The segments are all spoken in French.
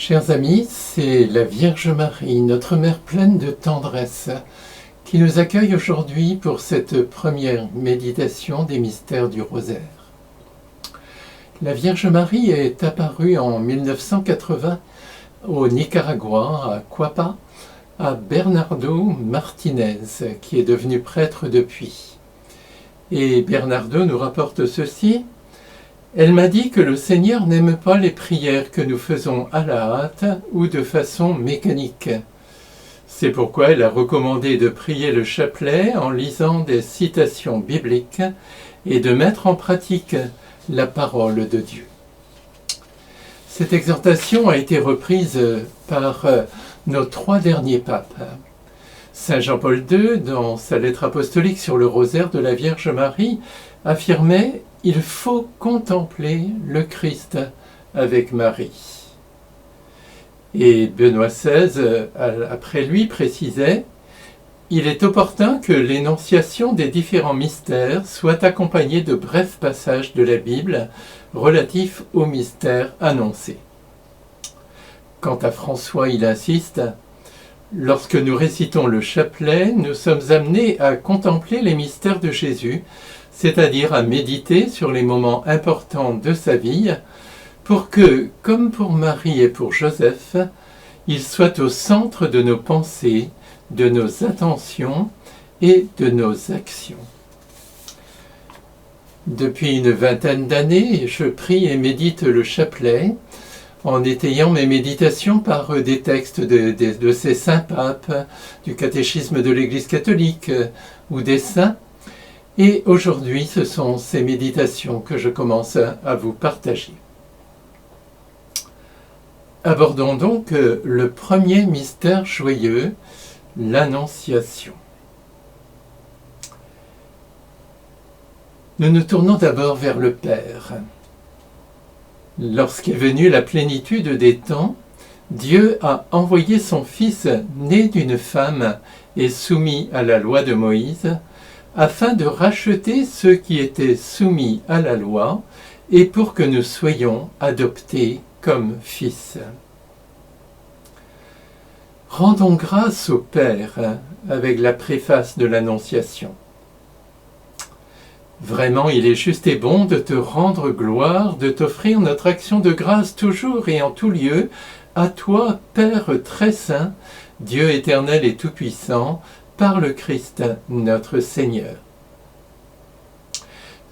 Chers amis, c'est la Vierge Marie, notre Mère pleine de tendresse, qui nous accueille aujourd'hui pour cette première méditation des mystères du Rosaire. La Vierge Marie est apparue en 1980 au Nicaragua, à Cuapa, à Bernardo Martinez, qui est devenu prêtre depuis. Et Bernardo nous rapporte ceci. Elle m'a dit que le Seigneur n'aime pas les prières que nous faisons à la hâte ou de façon mécanique. C'est pourquoi elle a recommandé de prier le chapelet en lisant des citations bibliques et de mettre en pratique la parole de Dieu. Cette exhortation a été reprise par nos trois derniers papes. Saint Jean-Paul II, dans sa lettre apostolique sur le rosaire de la Vierge Marie, affirmait « Il faut contempler le Christ avec Marie ». Et Benoît XVI, après lui, précisait « Il est opportun que l'énonciation des différents mystères soit accompagnée de brefs passages de la Bible relatifs aux mystères annoncés ». Quant à François, il insiste « Lorsque nous récitons le chapelet, nous sommes amenés à contempler les mystères de Jésus, c'est-à-dire à méditer sur les moments importants de sa vie, pour que, comme pour Marie et pour Joseph, il soit au centre de nos pensées, de nos attentions et de nos actions. Depuis une vingtaine d'années, je prie et médite le chapelet, en étayant mes méditations par des textes de ces saints papes, du catéchisme de l'Église catholique ou des saints. Et aujourd'hui, ce sont ces méditations que je commence à vous partager. Abordons donc le premier mystère joyeux, l'Annonciation. Nous nous tournons d'abord vers le Père. Lorsqu'est venue la plénitude des temps, Dieu a envoyé son Fils né d'une femme et soumis à la loi de Moïse, afin de racheter ceux qui étaient soumis à la loi et pour que nous soyons adoptés comme fils. Rendons grâce au Père avec la préface de l'Annonciation. Vraiment, il est juste et bon de te rendre gloire, de t'offrir notre action de grâce toujours et en tout lieu, à toi, Père très saint, Dieu éternel et tout-puissant, par le Christ notre Seigneur.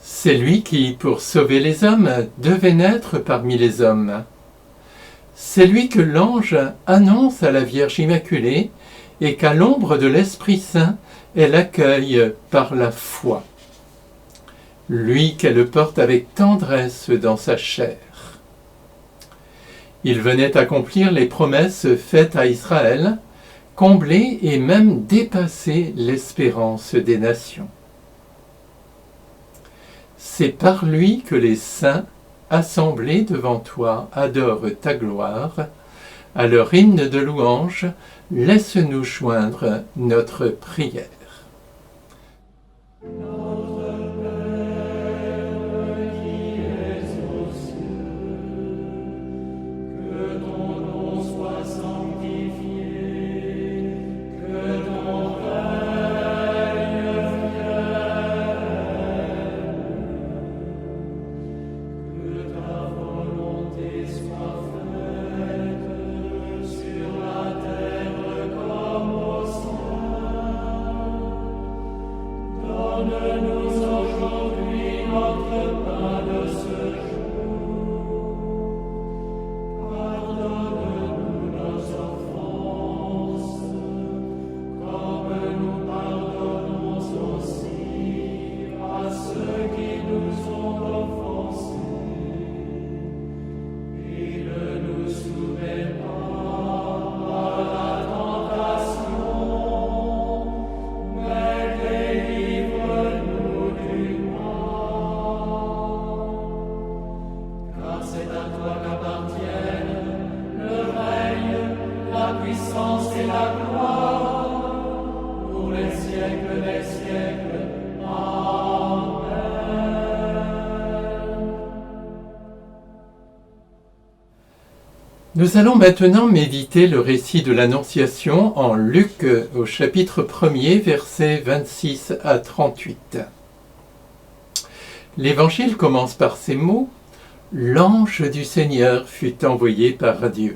C'est lui qui, pour sauver les hommes, devait naître parmi les hommes. C'est lui que l'ange annonce à la Vierge Immaculée et qu'à l'ombre de l'Esprit Saint, elle accueille par la foi. Lui qu'elle porte avec tendresse dans sa chair. Il venait accomplir les promesses faites à Israël, combler et même dépasser l'espérance des nations. C'est par lui que les saints, assemblés devant toi, adorent ta gloire. À leur hymne de louange, laisse-nous joindre notre prière. Nous allons maintenant méditer le récit de l'Annonciation en Luc au chapitre 1er, versets 26 à 38. L'Évangile commence par ces mots : « L'ange du Seigneur fut envoyé par Dieu. »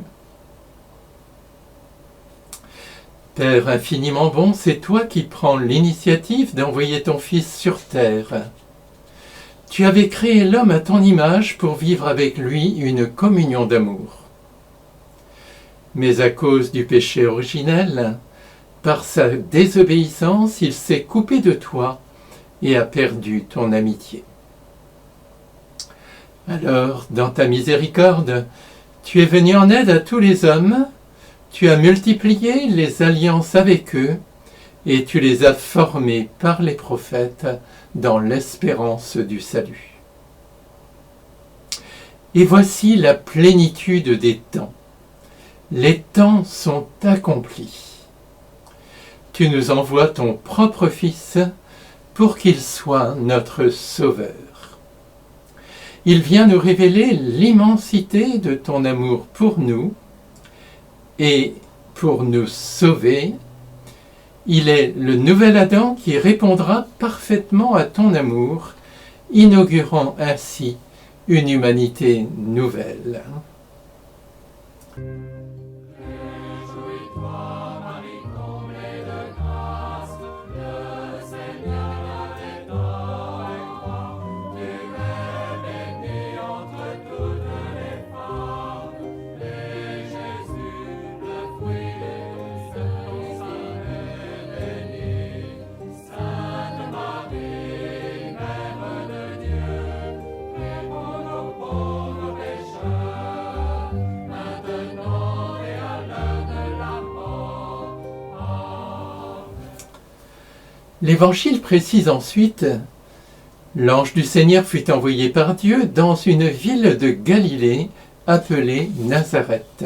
Père infiniment bon, c'est toi qui prends l'initiative d'envoyer ton Fils sur terre. Tu avais créé l'homme à ton image pour vivre avec lui une communion d'amour. Mais à cause du péché originel, par sa désobéissance, il s'est coupé de toi et a perdu ton amitié. Alors, dans ta miséricorde, tu es venu en aide à tous les hommes, tu as multiplié les alliances avec eux et tu les as formés par les prophètes dans l'espérance du salut. Et voici la plénitude des temps. Les temps sont accomplis. Tu nous envoies ton propre Fils pour qu'il soit notre Sauveur. Il vient nous révéler l'immensité de ton amour pour nous et pour nous sauver. Il est le nouvel Adam qui répondra parfaitement à ton amour, inaugurant ainsi une humanité nouvelle. L'Évangile précise ensuite : l'ange du Seigneur fut envoyé par Dieu dans une ville de Galilée appelée Nazareth.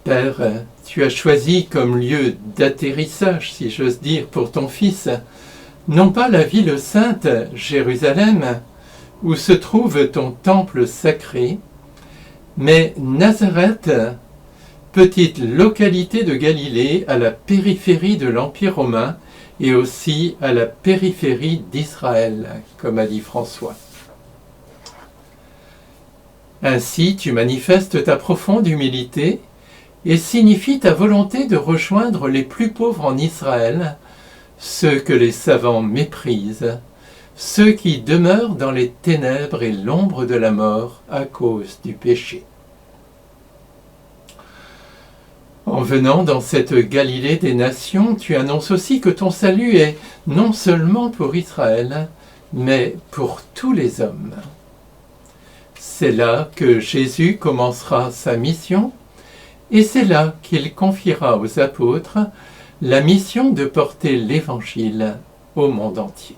Père, tu as choisi comme lieu d'atterrissage, si j'ose dire, pour ton Fils, non pas la ville sainte, Jérusalem, où se trouve ton temple sacré, mais Nazareth, petite localité de Galilée à la périphérie de l'Empire romain et aussi à la périphérie d'Israël, comme a dit François. Ainsi, tu manifestes ta profonde humilité et signifies ta volonté de rejoindre les plus pauvres en Israël, ceux que les savants méprisent, ceux qui demeurent dans les ténèbres et l'ombre de la mort à cause du péché. En venant dans cette Galilée des nations, tu annonces aussi que ton salut est non seulement pour Israël, mais pour tous les hommes. C'est là que Jésus commencera sa mission, et c'est là qu'il confiera aux apôtres la mission de porter l'Évangile au monde entier.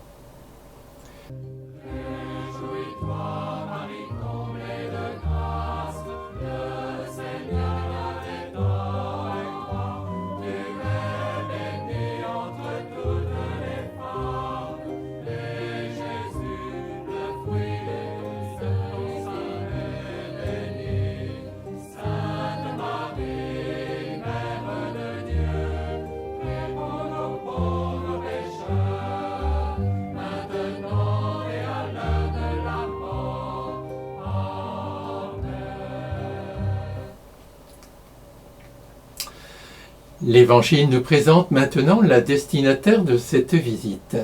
L'Évangile nous présente maintenant la destinataire de cette visite.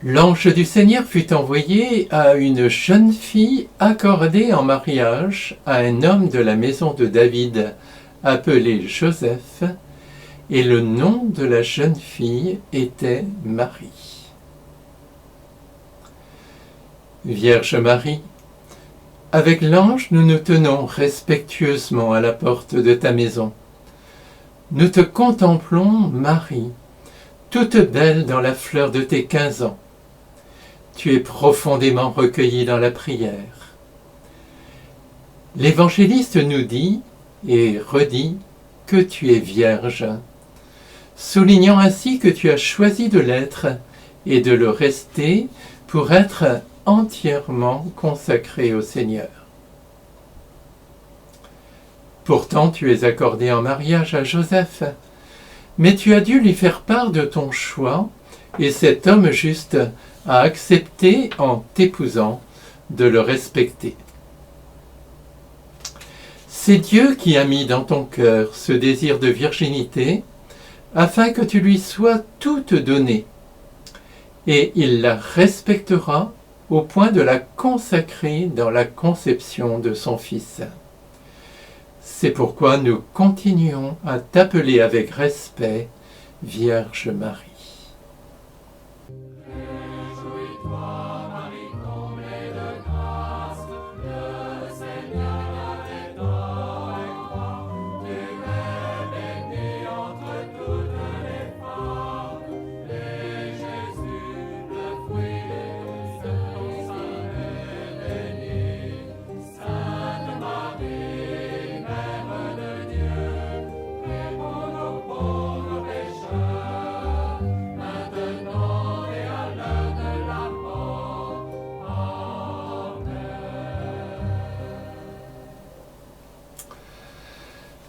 L'ange du Seigneur fut envoyé à une jeune fille accordée en mariage à un homme de la maison de David, appelé Joseph, et le nom de la jeune fille était Marie. Vierge Marie, avec l'ange, nous nous tenons respectueusement à la porte de ta maison. Nous te contemplons, Marie, toute belle dans la fleur de tes 15 ans. Tu es profondément recueillie dans la prière. L'évangéliste nous dit et redit que tu es vierge, soulignant ainsi que tu as choisi de l'être et de le rester pour être entièrement consacrée au Seigneur. Pourtant, tu es accordé en mariage à Joseph, mais tu as dû lui faire part de ton choix, et cet homme juste a accepté en t'épousant de le respecter. C'est Dieu qui a mis dans ton cœur ce désir de virginité, afin que tu lui sois toute donnée, et il la respectera au point de la consacrer dans la conception de son Fils. C'est pourquoi nous continuons à t'appeler avec respect Vierge Marie.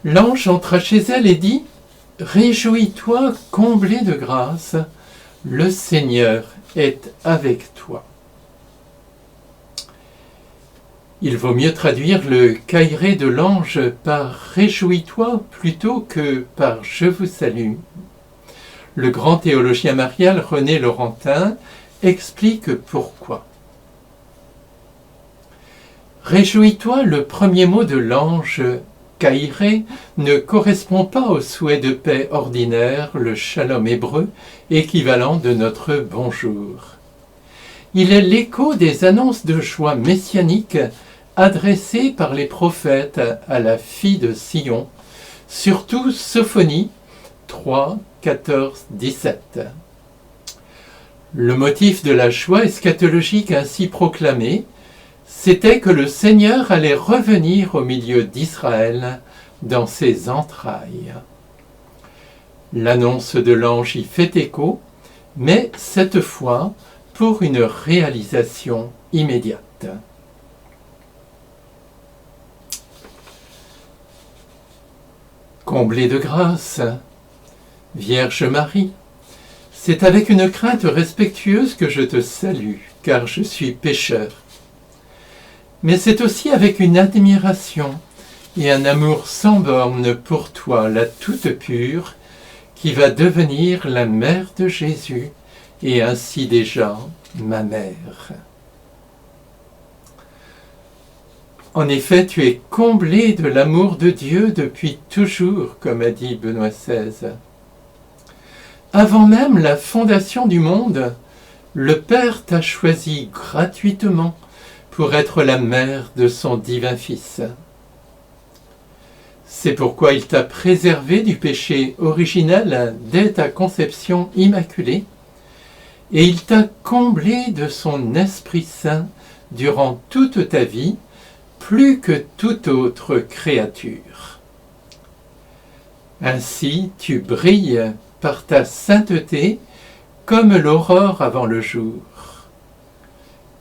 L'ange entra chez elle et dit « Réjouis-toi, comblée de grâce, le Seigneur est avec toi. » Il vaut mieux traduire le caïré de l'ange par « Réjouis-toi » plutôt que par « Je vous salue ». Le grand théologien marial René Laurentin explique pourquoi. Réjouis-toi, le premier mot de l'ange caïré ne correspond pas au souhait de paix ordinaire, le shalom hébreu, équivalent de notre bonjour. Il est l'écho des annonces de joie messianique adressées par les prophètes à la fille de Sion, surtout Sophonie 3, 14, 17. Le motif de la joie eschatologique ainsi proclamée, c'était que le Seigneur allait revenir au milieu d'Israël dans ses entrailles. L'annonce de l'ange y fait écho, mais cette fois pour une réalisation immédiate. Comblée de grâce, Vierge Marie, c'est avec une crainte respectueuse que je te salue, car je suis pécheur. Mais c'est aussi avec une admiration et un amour sans borne pour toi, la toute pure, qui va devenir la mère de Jésus et ainsi déjà ma mère. En effet, tu es comblée de l'amour de Dieu depuis toujours, comme a dit Benoît XVI. Avant même la fondation du monde, le Père t'a choisi gratuitement pour être la mère de son divin Fils. C'est pourquoi il t'a préservé du péché originel dès ta conception immaculée, et il t'a comblé de son Esprit Saint durant toute ta vie, plus que toute autre créature. Ainsi, tu brilles par ta sainteté comme l'aurore avant le jour.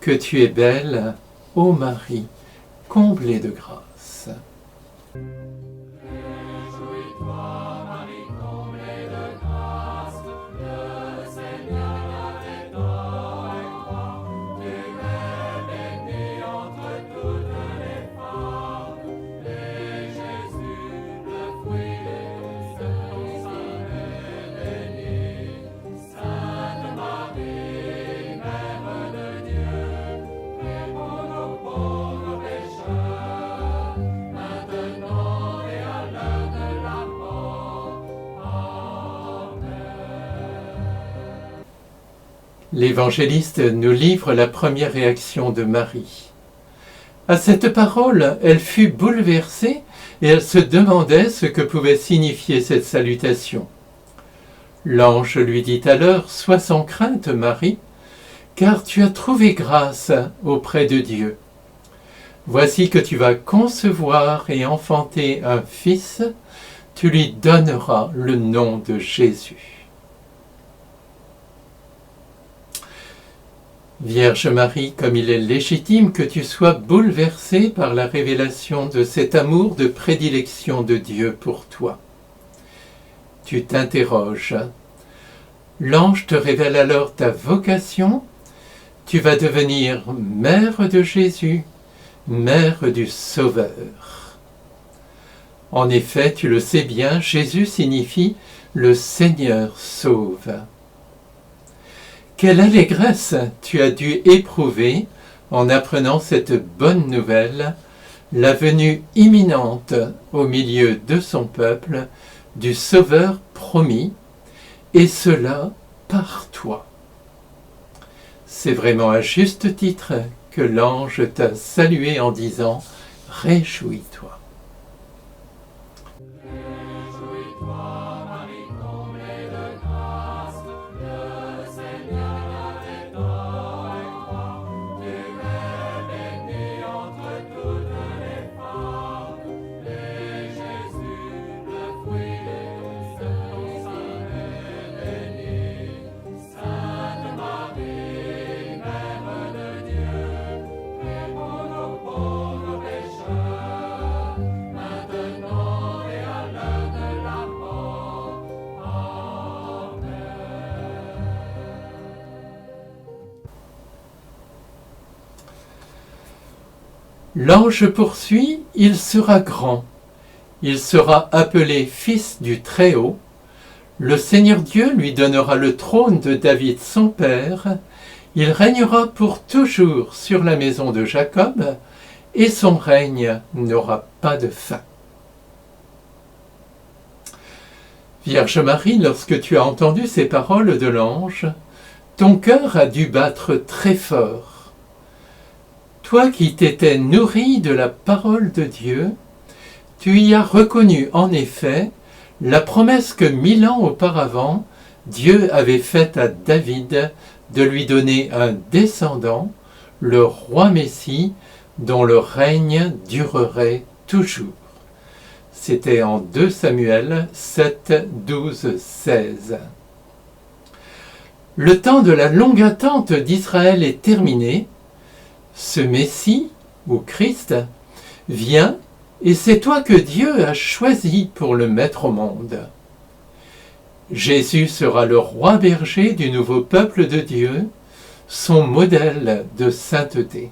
Que tu es belle, ô Marie, comblée de grâce. L'évangéliste nous livre la première réaction de Marie. À cette parole, elle fut bouleversée et elle se demandait ce que pouvait signifier cette salutation. L'ange lui dit alors « Sois sans crainte, Marie, car tu as trouvé grâce auprès de Dieu. Voici que tu vas concevoir et enfanter un fils, tu lui donneras le nom de Jésus. » Vierge Marie, comme il est légitime que tu sois bouleversée par la révélation de cet amour de prédilection de Dieu pour toi. Tu t'interroges. L'ange te révèle alors ta vocation. Tu vas devenir mère de Jésus, mère du Sauveur. En effet, tu le sais bien, Jésus signifie « le Seigneur sauve ». Quelle allégresse tu as dû éprouver en apprenant cette bonne nouvelle, la venue imminente au milieu de son peuple du Sauveur promis, et cela par toi. C'est vraiment à juste titre que l'ange t'a salué en disant « Réjouis-toi ». L'ange poursuit, il sera grand, il sera appelé fils du Très-Haut, le Seigneur Dieu lui donnera le trône de David son père, il régnera pour toujours sur la maison de Jacob, et son règne n'aura pas de fin. Vierge Marie, lorsque tu as entendu ces paroles de l'ange, ton cœur a dû battre très fort. Toi qui t'étais nourri de la parole de Dieu, tu y as reconnu en effet la promesse que 1000 ans auparavant, Dieu avait faite à David de lui donner un descendant, le roi Messie, dont le règne durerait toujours. C'était en 2 Samuel 7, 12, 16. Le temps de la longue attente d'Israël est terminé. Ce Messie, ou Christ, vient et c'est toi que Dieu a choisi pour le mettre au monde. Jésus sera le roi berger du nouveau peuple de Dieu, son modèle de sainteté.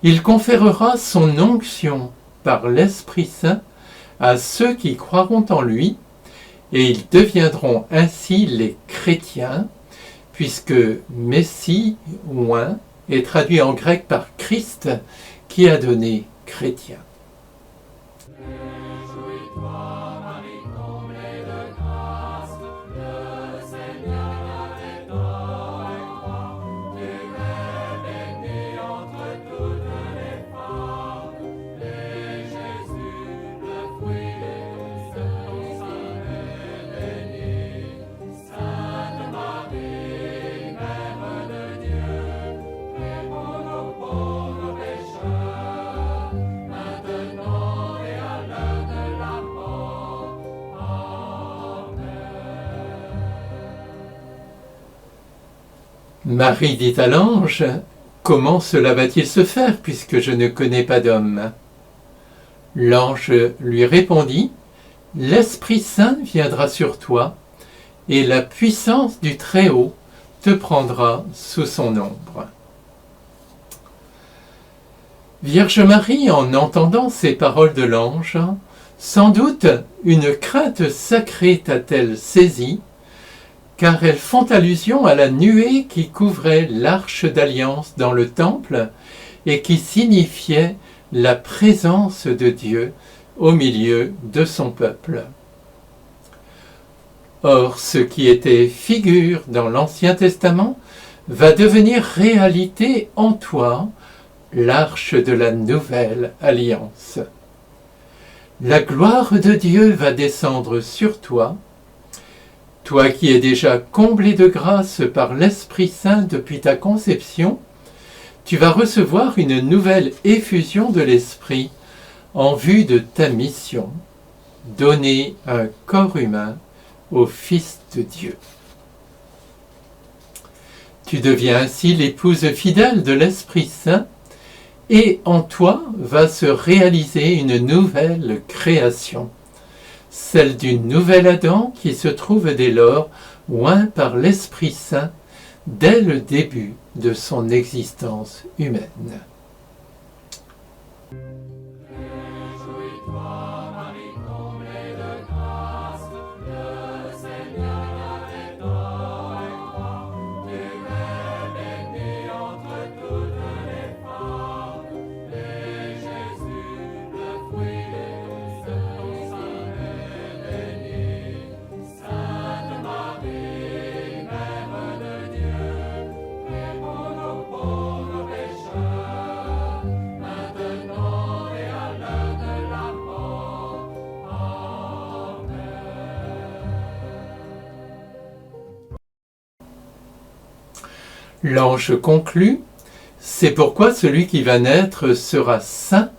Il conférera son onction par l'Esprit Saint à ceux qui croiront en lui, et ils deviendront ainsi les chrétiens, puisque Messie, oint, est traduit en grec par Christ, qui a donné chrétien. Marie dit à l'ange, « Comment cela va-t-il se faire puisque je ne connais pas d'homme » L'ange lui répondit, « L'Esprit Saint viendra sur toi, et la puissance du Très-Haut te prendra sous son ombre. » Vierge Marie, en entendant ces paroles de l'ange, sans doute une crainte sacrée t'a-t-elle saisie, car elles font allusion à la nuée qui couvrait l'arche d'alliance dans le temple et qui signifiait la présence de Dieu au milieu de son peuple. Or, ce qui était figure dans l'Ancien Testament va devenir réalité en toi, l'arche de la nouvelle alliance. La gloire de Dieu va descendre sur toi, toi qui es déjà comblé de grâce par l'Esprit Saint depuis ta conception, tu vas recevoir une nouvelle effusion de l'Esprit en vue de ta mission, donner un corps humain au Fils de Dieu. Tu deviens ainsi l'épouse fidèle de l'Esprit Saint, et en toi va se réaliser une nouvelle création, celle du nouvel Adam qui se trouve dès lors oint par l'Esprit Saint dès le début de son existence humaine. L'ange conclut, c'est pourquoi celui qui va naître sera saint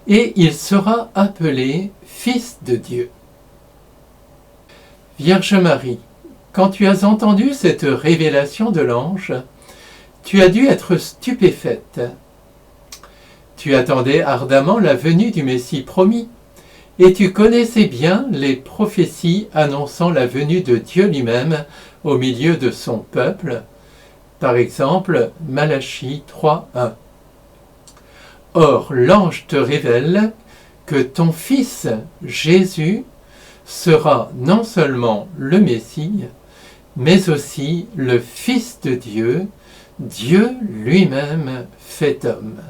et il sera appelé Fils de Dieu. Vierge Marie, quand tu as entendu cette révélation de l'ange, tu as dû être stupéfaite. Tu attendais ardemment la venue du Messie promis, et tu connaissais bien les prophéties annonçant la venue de Dieu lui-même au milieu de son peuple, par exemple Malachie 3:1. Or, l'ange te révèle que ton fils Jésus sera non seulement le Messie, mais aussi le Fils de Dieu, Dieu lui-même fait homme.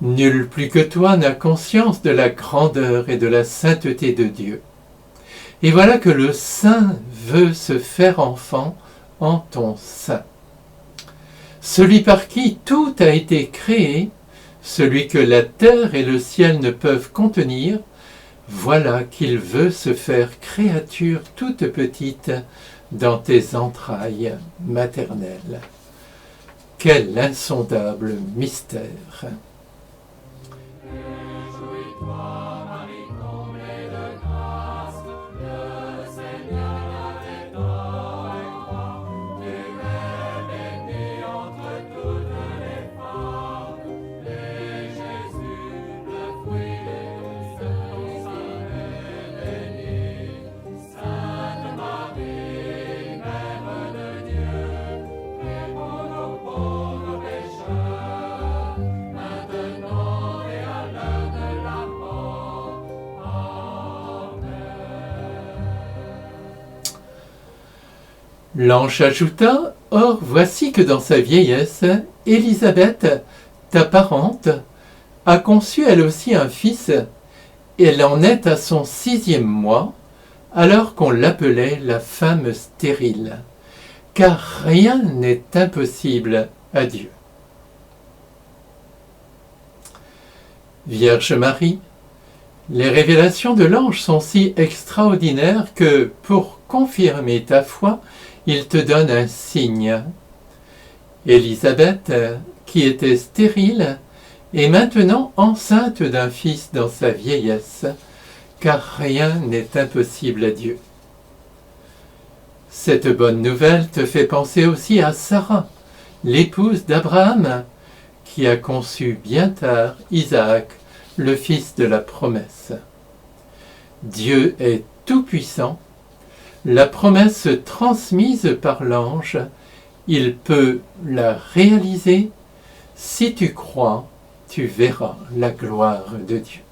Nul plus que toi n'a conscience de la grandeur et de la sainteté de Dieu. Et voilà que le Saint veut se faire enfant en ton sein. Celui par qui tout a été créé, celui que la terre et le ciel ne peuvent contenir, voilà qu'il veut se faire créature toute petite dans tes entrailles maternelles. Quel insondable mystère! L'ange ajouta, « Or, voici que dans sa vieillesse, Élisabeth, ta parente, a conçu elle aussi un fils, et elle en est à son 6e mois, alors qu'on l'appelait la femme stérile, car rien n'est impossible à Dieu. » Vierge Marie, les révélations de l'ange sont si extraordinaires que, pour confirmer ta foi, il te donne un signe. Élisabeth, qui était stérile, est maintenant enceinte d'un fils dans sa vieillesse, car rien n'est impossible à Dieu. Cette bonne nouvelle te fait penser aussi à Sarah, l'épouse d'Abraham, qui a conçu bien tard Isaac, le fils de la promesse. Dieu est tout-puissant. La promesse transmise par l'ange, il peut la réaliser. Si tu crois, tu verras la gloire de Dieu.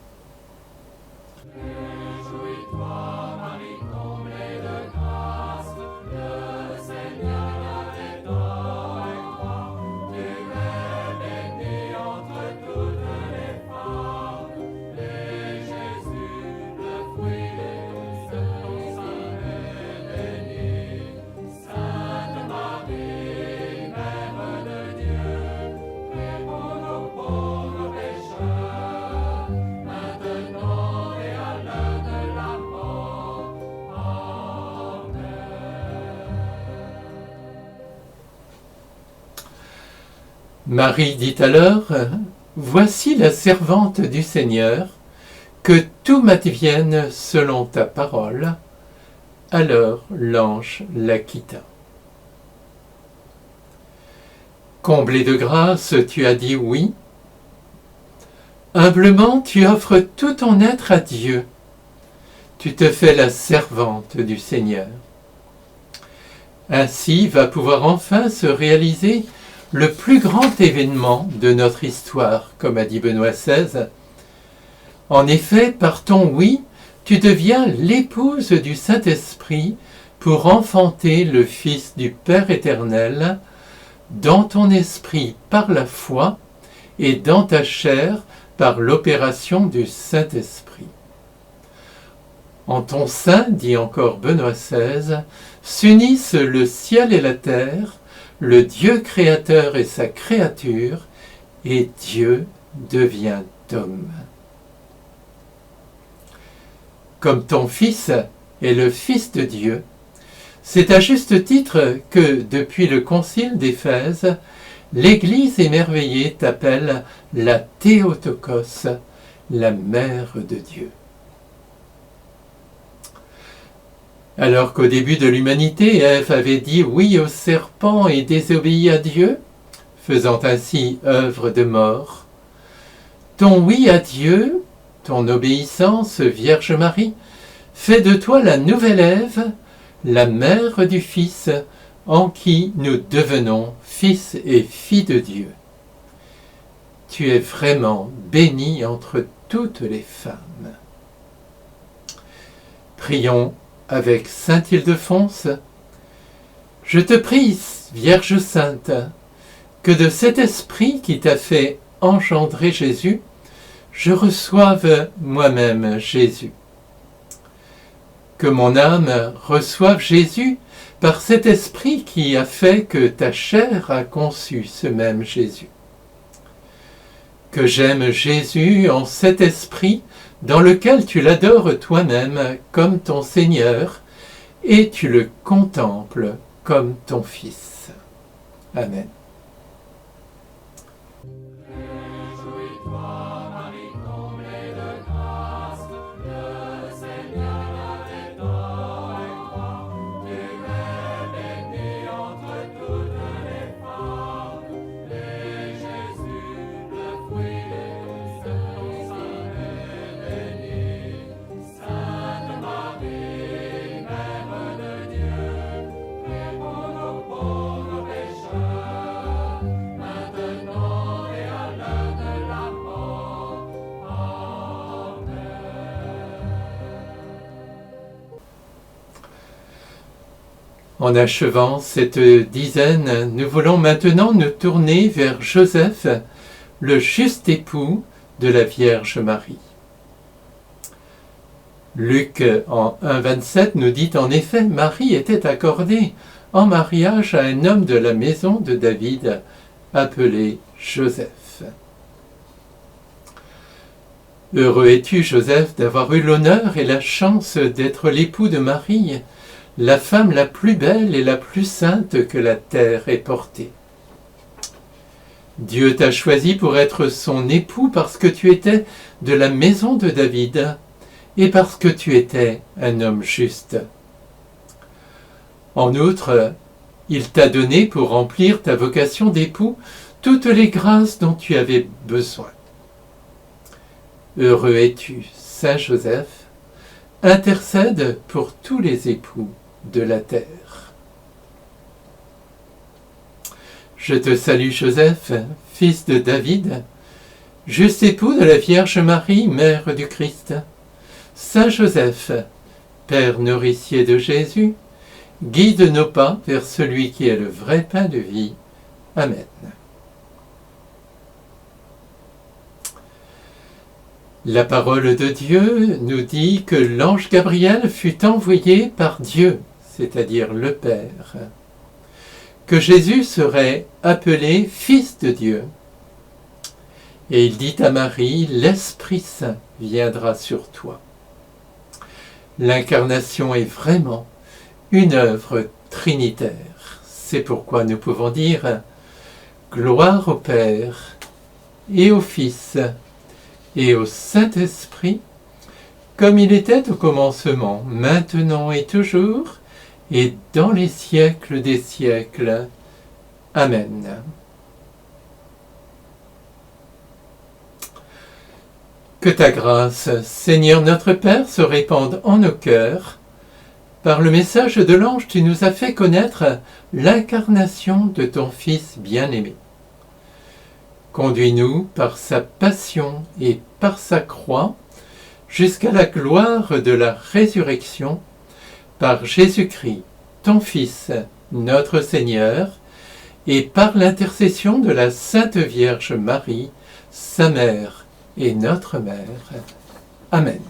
Marie dit alors, « Voici la servante du Seigneur, que tout m'advienne selon ta parole. » Alors l'ange la quitta. Comblé de grâce, tu as dit oui. Humblement, tu offres tout ton être à Dieu. Tu te fais la servante du Seigneur. Ainsi va pouvoir enfin se réaliser le plus grand événement de notre histoire, comme a dit Benoît XVI. En effet, par ton oui, tu deviens l'épouse du Saint-Esprit pour enfanter le Fils du Père éternel dans ton esprit par la foi et dans ta chair par l'opération du Saint-Esprit. En ton sein, dit encore Benoît XVI, s'unissent le ciel et la terre, le Dieu créateur et sa créature, et Dieu devient homme. Comme ton Fils est le Fils de Dieu, c'est à juste titre que, depuis le Concile d'Éphèse, l'Église émerveillée t'appelle la Théotokos, la Mère de Dieu. Alors qu'au début de l'humanité, Ève avait dit oui au serpent et désobéi à Dieu, faisant ainsi œuvre de mort, ton oui à Dieu, ton obéissance, Vierge Marie, fait de toi la nouvelle Ève, la mère du Fils, en qui nous devenons fils et filles de Dieu. Tu es vraiment bénie entre toutes les femmes. Prions avec Sainte Ildefonse. Je te prie, Vierge Sainte, que de cet esprit qui t'a fait engendrer Jésus, je reçoive moi-même Jésus. Que mon âme reçoive Jésus par cet esprit qui a fait que ta chair a conçu ce même Jésus. Que j'aime Jésus en cet esprit dans lequel tu l'adores toi-même comme ton Seigneur et tu le contemples comme ton Fils. Amen. En achevant cette dizaine, nous voulons maintenant nous tourner vers Joseph, le juste époux de la Vierge Marie. Luc en 1,27 nous dit en effet, Marie était accordée en mariage à un homme de la maison de David, appelé Joseph. Heureux es-tu, Joseph, d'avoir eu l'honneur et la chance d'être l'époux de Marie, la femme la plus belle et la plus sainte que la terre ait portée. Dieu t'a choisi pour être son époux parce que tu étais de la maison de David et parce que tu étais un homme juste. En outre, il t'a donné pour remplir ta vocation d'époux toutes les grâces dont tu avais besoin. Heureux es-tu, Saint Joseph, intercède pour tous les époux de la terre. Je te salue Joseph, fils de David, juste époux de la Vierge Marie, mère du Christ. Saint Joseph, Père nourricier de Jésus, guide nos pas vers celui qui est le vrai pain de vie. Amen. La parole de Dieu nous dit que l'ange Gabriel fut envoyé par Dieu, c'est-à-dire le Père, que Jésus serait appelé Fils de Dieu. Et il dit à Marie, l'Esprit Saint viendra sur toi. L'incarnation est vraiment une œuvre trinitaire. C'est pourquoi nous pouvons dire gloire au Père et au Fils et au Saint-Esprit, comme il était au commencement, maintenant et toujours, et dans les siècles des siècles. Amen. Que ta grâce, Seigneur notre Père, se répande en nos cœurs. Par le message de l'ange, tu nous as fait connaître l'incarnation de ton Fils bien-aimé. Conduis-nous par sa passion et par sa croix jusqu'à la gloire de la résurrection, par Jésus-Christ, ton Fils, notre Seigneur, et par l'intercession de la Sainte Vierge Marie, sa Mère et notre Mère. Amen.